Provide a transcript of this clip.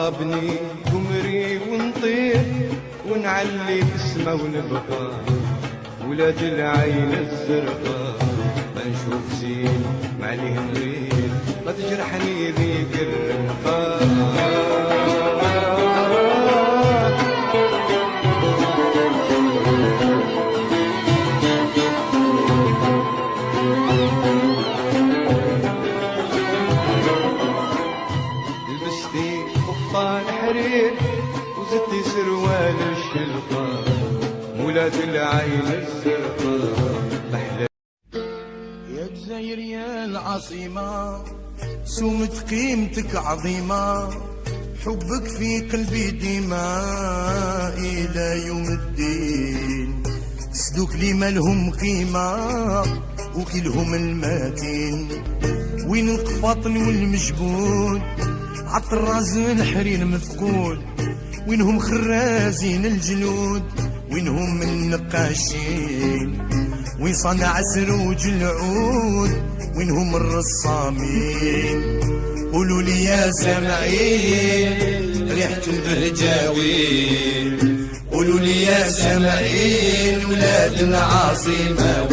طربني قمري ونطير ونعلي بسمة ونبقى ولاد العين الزرقاء ما نشوف زين ما عليه نريد ما تجرحني ذيك الرمقة لبستي قفطان حرير وزدتي سروال الشلقة ولاد العين الزرقاء محلى يا جزاير يا العاصمة سمت قيمتك عظيمة حبك في قلبي ديما إلى يوم الدين سدوك لي مالهم قيمة وكلهم الماتين وين القفاطن والمجبون عالطراز الحرير مفقود وينهم خرازين الجلود وينهم النقاشين وين صنع سروج العود وينهم الرصامين قولوا لي يا سامعين ريحة البهجاوين قولوا لي يا سامعين ولاد العاصمة